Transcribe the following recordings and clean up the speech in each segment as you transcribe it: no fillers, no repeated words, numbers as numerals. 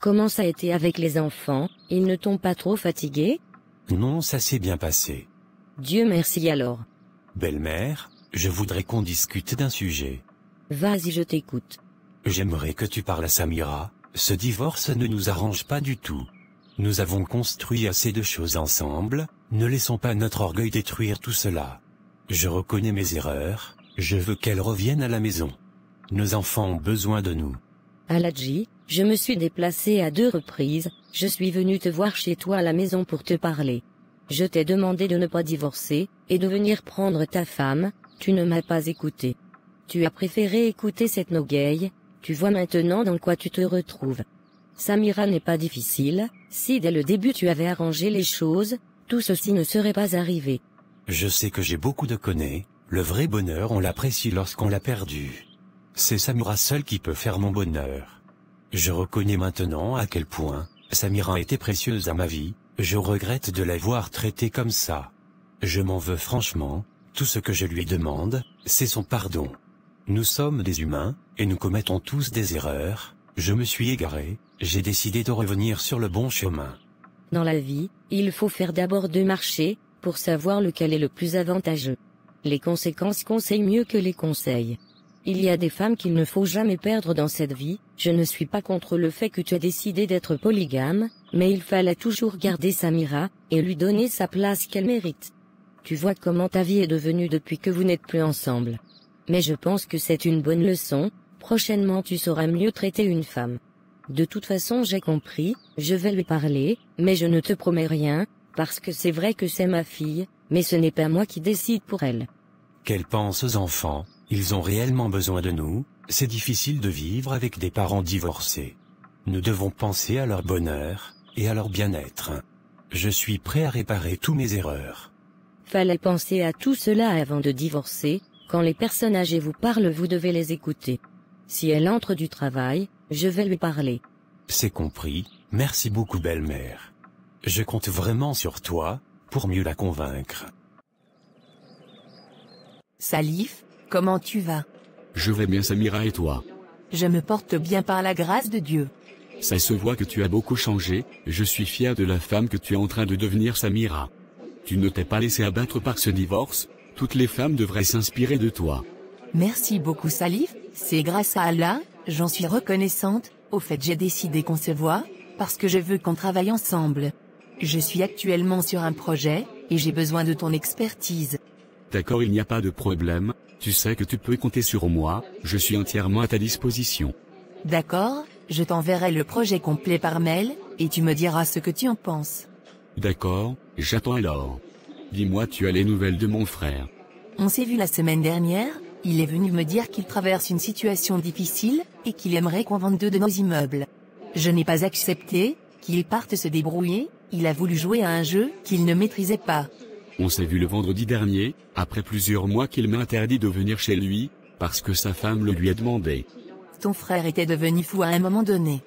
Comment ça a été avec les enfants, ils ne t'ont pas trop fatigué? Non, ça s'est bien passé. Dieu merci alors. Belle-mère, je voudrais qu'on discute d'un sujet. Vas-y, je t'écoute. J'aimerais que tu parles à Samira, ce divorce ne nous arrange pas du tout. Nous avons construit assez de choses ensemble, ne laissons pas notre orgueil détruire tout cela. Je reconnais mes erreurs, je veux qu'elle revienne à la maison. Nos enfants ont besoin de nous. Aladji, je me suis déplacé à 2 reprises, je suis venu te voir chez toi à la maison pour te parler. Je t'ai demandé de ne pas divorcer, et de venir prendre ta femme, tu ne m'as pas écouté. Tu as préféré écouter cette nogueille, tu vois maintenant dans quoi tu te retrouves. Samira n'est pas difficile, si dès le début tu avais arrangé les choses, tout ceci ne serait pas arrivé. Je sais que j'ai beaucoup de connais, le vrai bonheur on l'apprécie lorsqu'on l'a perdu. C'est Samira seule qui peut faire mon bonheur. Je reconnais maintenant à quel point Samira était précieuse à ma vie, je regrette de l'avoir traitée comme ça. Je m'en veux franchement, tout ce que je lui demande, c'est son pardon. Nous sommes des humains, et nous commettons tous des erreurs, je me suis égaré, j'ai décidé de revenir sur le bon chemin. Dans la vie, il faut faire d'abord 2 marchés, pour savoir lequel est le plus avantageux. Les conséquences conseillent mieux que les conseils. Il y a des femmes qu'il ne faut jamais perdre dans cette vie, je ne suis pas contre le fait que tu aies décidé d'être polygame, mais il fallait toujours garder Samira, et lui donner sa place qu'elle mérite. Tu vois comment ta vie est devenue depuis que vous n'êtes plus ensemble. Mais je pense que c'est une bonne leçon, prochainement tu sauras mieux traiter une femme. De toute façon j'ai compris, je vais lui parler, mais je ne te promets rien, parce que c'est vrai que c'est ma fille, mais ce n'est pas moi qui décide pour elle. Qu'elle pense aux enfants, ils ont réellement besoin de nous, c'est difficile de vivre avec des parents divorcés. Nous devons penser à leur bonheur, et à leur bien-être. Je suis prêt à réparer tous mes erreurs. Fallait penser à tout cela avant de divorcer, quand les personnes âgées vous parlent vous devez les écouter. Si elle entre du travail, je vais lui parler. C'est compris, merci beaucoup belle-mère. Je compte vraiment sur toi, pour mieux la convaincre. Salif, comment tu vas? Je vais bien Samira et toi? Je me porte bien par la grâce de Dieu. Ça se voit que tu as beaucoup changé, je suis fier de la femme que tu es en train de devenir Samira. Tu ne t'es pas laissé abattre par ce divorce, toutes les femmes devraient s'inspirer de toi. Merci beaucoup Salif, c'est grâce à Allah, j'en suis reconnaissante, au fait j'ai décidé qu'on se voit, parce que je veux qu'on travaille ensemble. Je suis actuellement sur un projet, et j'ai besoin de ton expertise. D'accord, il n'y a pas de problème, tu sais que tu peux compter sur moi, je suis entièrement à ta disposition. D'accord, je t'enverrai le projet complet par mail, et tu me diras ce que tu en penses. D'accord, j'attends alors. Dis-moi, tu as les nouvelles de mon frère? On s'est vu la semaine dernière, il est venu me dire qu'il traverse une situation difficile, et qu'il aimerait qu'on vende 2 de nos immeubles. Je n'ai pas accepté, qu'il parte se débrouiller, il a voulu jouer à un jeu qu'il ne maîtrisait pas. On s'est vu le vendredi dernier, après plusieurs mois qu'il m'a interdit de venir chez lui, parce que sa femme le lui a demandé. Ton frère était devenu fou à un moment donné.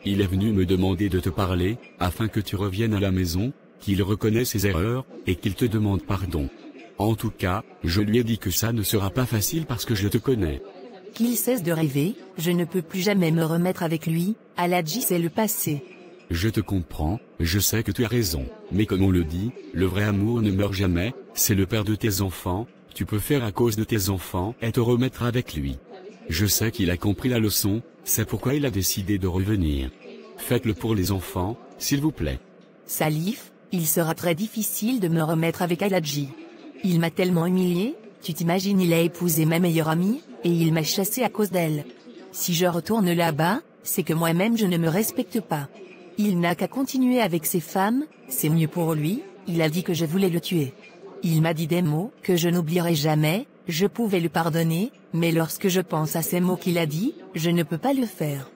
Il est venu me demander de te parler, afin que tu reviennes à la maison, qu'il reconnaisse ses erreurs, et qu'il te demande pardon. En tout cas, je lui ai dit que ça ne sera pas facile parce que je te connais. Qu'il cesse de rêver, je ne peux plus jamais me remettre avec lui, Aladji c'est le passé. Je te comprends, je sais que tu as raison, mais comme on le dit, le vrai amour ne meurt jamais, c'est le père de tes enfants, tu peux faire à cause de tes enfants et te remettre avec lui. Je sais qu'il a compris la leçon, c'est pourquoi il a décidé de revenir. Faites-le pour les enfants, s'il vous plaît. Salif, il sera très difficile de me remettre avec Aladji. Il m'a tellement humilié, tu t'imagines il a épousé ma meilleure amie, et il m'a chassé à cause d'elle. Si je retourne là-bas, c'est que moi-même je ne me respecte pas. Il n'a qu'à continuer avec ses femmes, c'est mieux pour lui, il a dit que je voulais le tuer. Il m'a dit des mots que je n'oublierai jamais, je pouvais le pardonner, mais lorsque je pense à ces mots qu'il a dit, je ne peux pas le faire.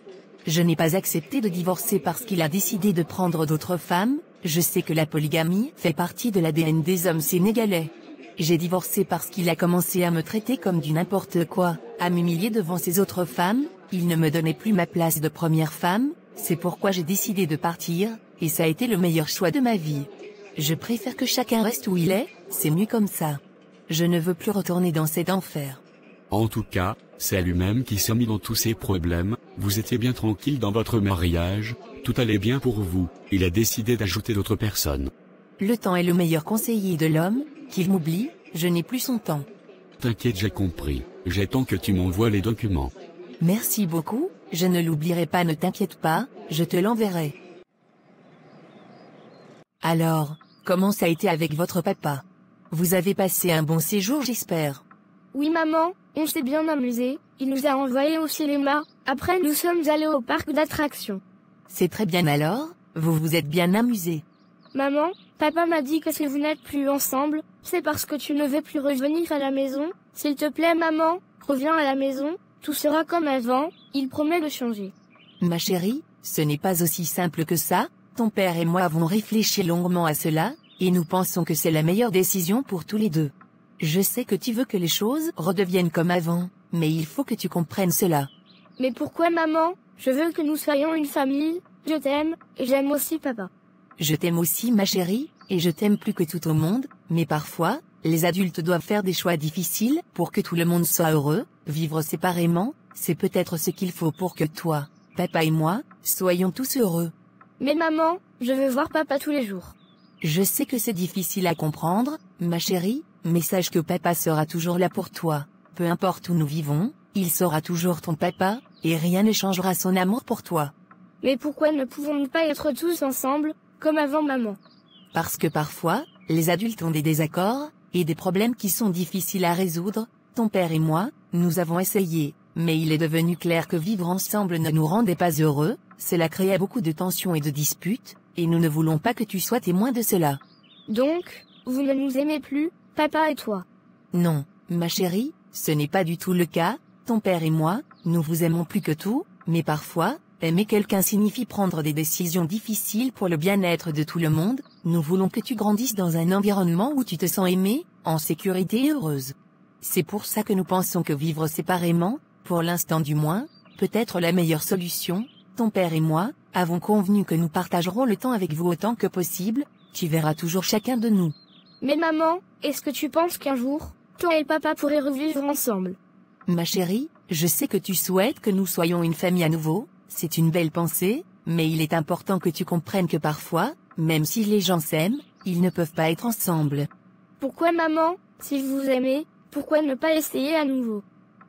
Je n'ai pas accepté de divorcer parce qu'il a décidé de prendre d'autres femmes, je sais que la polygamie fait partie de l'ADN des hommes sénégalais. J'ai divorcé parce qu'il a commencé à me traiter comme du n'importe quoi, à m'humilier devant ses autres femmes, il ne me donnait plus ma place de première femme, c'est pourquoi j'ai décidé de partir, et ça a été le meilleur choix de ma vie. Je préfère que chacun reste où il est, c'est mieux comme ça. Je ne veux plus retourner dans cet enfer. En tout cas, c'est lui-même qui s'est mis dans tous ces problèmes, vous étiez bien tranquille dans votre mariage, Tout allait bien pour vous, il a décidé d'ajouter d'autres personnes. Le temps est le meilleur conseiller de l'homme, qu'il m'oublie, je n'ai plus son temps. T'inquiète, j'ai compris, j'attends que tu m'envoies les documents. Merci beaucoup, je ne l'oublierai pas, ne t'inquiète pas, je te l'enverrai. Alors, comment ça a été avec votre papa? Vous avez passé un bon séjour, j'espère. Oui maman, on s'est bien amusé, il nous a envoyés au cinéma, après nous sommes allés au parc d'attractions. C'est très bien alors, vous vous êtes bien amusé. Maman, papa m'a dit que si vous n'êtes plus ensemble, c'est parce que tu ne veux plus revenir à la maison. S'il te plaît maman, reviens à la maison, tout sera comme avant, il promet de changer. Ma chérie, ce n'est pas aussi simple que ça, ton père et moi avons réfléchi longuement à cela, et nous pensons que c'est la meilleure décision pour tous les deux. Je sais que tu veux que les choses redeviennent comme avant, mais il faut que tu comprennes cela. Mais pourquoi maman? Je veux que nous soyons une famille, je t'aime, et j'aime aussi papa. Je t'aime aussi ma chérie, et je t'aime plus que tout au monde, mais parfois, les adultes doivent faire des choix difficiles pour que tout le monde soit heureux. Vivre séparément, c'est peut-être ce qu'il faut pour que toi, papa et moi, soyons tous heureux. Mais maman, je veux voir papa tous les jours. Je sais que c'est difficile à comprendre, ma chérie, mais sache que papa sera toujours là pour toi. Peu importe où nous vivons, il sera toujours ton papa, et rien ne changera son amour pour toi. Mais pourquoi ne pouvons-nous pas être tous ensemble, comme avant maman? Parce que parfois, les adultes ont des désaccords, et des problèmes qui sont difficiles à résoudre. Ton père et moi, nous avons essayé, mais il est devenu clair que vivre ensemble ne nous rendait pas heureux, cela créait beaucoup de tensions et de disputes, et nous ne voulons pas que tu sois témoin de cela. Donc, vous ne nous aimez plus, papa et toi? Non, ma chérie, ce n'est pas du tout le cas, ton père et moi, nous vous aimons plus que tout, mais parfois, aimer quelqu'un signifie prendre des décisions difficiles pour le bien-être de tout le monde. Nous voulons que tu grandisses dans un environnement où tu te sens aimée, en sécurité et heureuse. C'est pour ça que nous pensons que vivre séparément, pour l'instant du moins, peut être la meilleure solution. Ton père et moi, avons convenu que nous partagerons le temps avec vous autant que possible, tu verras toujours chacun de nous. Mais maman, est-ce que tu penses qu'un jour, toi et papa pourraient revivre ensemble? Ma chérie, je sais que tu souhaites que nous soyons une famille à nouveau, c'est une belle pensée, mais il est important que tu comprennes que parfois, même si les gens s'aiment, ils ne peuvent pas être ensemble. Pourquoi maman, si vous vous aimez, pourquoi ne pas essayer à nouveau?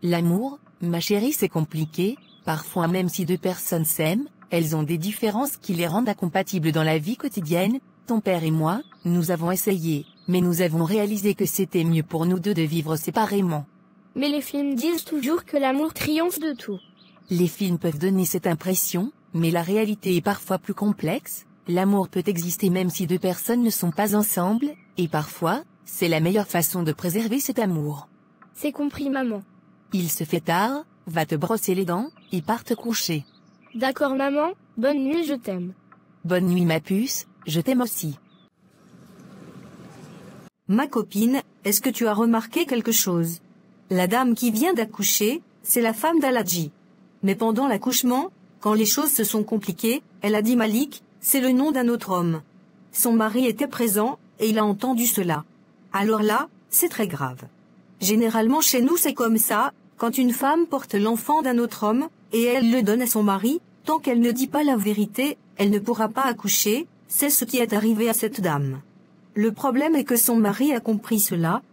L'amour, ma chérie, c'est compliqué, parfois même si deux personnes s'aiment, elles ont des différences qui les rendent incompatibles dans la vie quotidienne. Ton père et moi, nous avons essayé, mais nous avons réalisé que c'était mieux pour nous deux de vivre séparément. Mais les films disent toujours que l'amour triomphe de tout. Les films peuvent donner cette impression, mais la réalité est parfois plus complexe. L'amour peut exister même si deux personnes ne sont pas ensemble, et parfois, c'est la meilleure façon de préserver cet amour. C'est compris maman. Il se fait tard, va te brosser les dents, et pars te coucher. D'accord maman, bonne nuit, je t'aime. Bonne nuit ma puce, je t'aime aussi. Ma copine, est-ce que tu as remarqué quelque chose? La dame qui vient d'accoucher, c'est la femme d'Aladji. Mais pendant l'accouchement, quand les choses se sont compliquées, elle a dit Malik, c'est le nom d'un autre homme. Son mari était présent, et il a entendu cela. Alors là, c'est très grave. Généralement chez nous c'est comme ça, quand une femme porte l'enfant d'un autre homme, et elle le donne à son mari, tant qu'elle ne dit pas la vérité, elle ne pourra pas accoucher, c'est ce qui est arrivé à cette dame. Le problème est que son mari a compris cela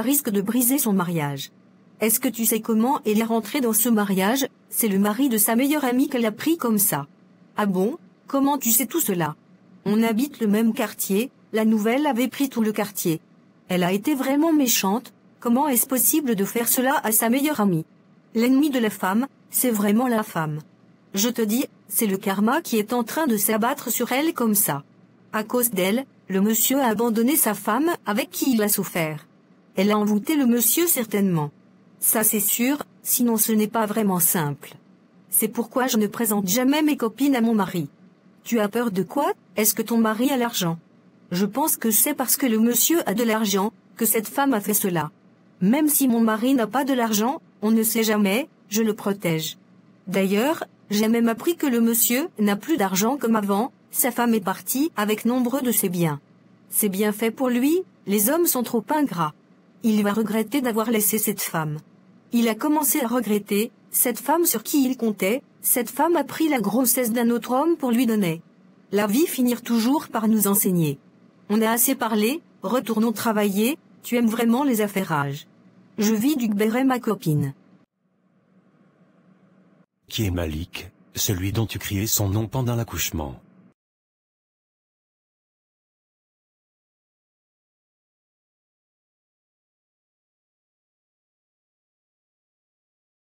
risque de briser son mariage. Est-ce que tu sais comment elle est rentrée dans ce mariage? C'est le mari de sa meilleure amie qu'elle a pris comme ça. Ah bon? Comment tu sais tout cela? On habite le même quartier, la nouvelle avait pris tout le quartier. Elle a été vraiment méchante, comment est-ce possible de faire cela à sa meilleure amie? L'ennemi de la femme, c'est vraiment la femme. Je te dis, c'est le karma qui est en train de s'abattre sur elle comme ça. À cause d'elle, le monsieur a abandonné sa femme avec qui il a souffert. Elle a envoûté le monsieur certainement. Ça c'est sûr, sinon ce n'est pas vraiment simple. C'est pourquoi je ne présente jamais mes copines à mon mari. Tu as peur de quoi? Est-ce que ton mari a l'argent? Je pense que c'est parce que le monsieur a de l'argent, que cette femme a fait cela. Même si mon mari n'a pas de l'argent, on ne sait jamais, je le protège. D'ailleurs, j'ai même appris que le monsieur n'a plus d'argent comme avant, sa femme est partie avec nombre de ses biens. C'est bien fait pour lui, les hommes sont trop ingrats. Il va regretter d'avoir laissé cette femme. Il a commencé à regretter, cette femme sur qui il comptait, cette femme a pris la grossesse d'un autre homme pour lui donner. La vie finir toujours par nous enseigner. On a assez parlé, retournons travailler, tu aimes vraiment les affairages. Je vis du gbéré ma copine. Qui est Malik, celui dont tu criais son nom pendant l'accouchement?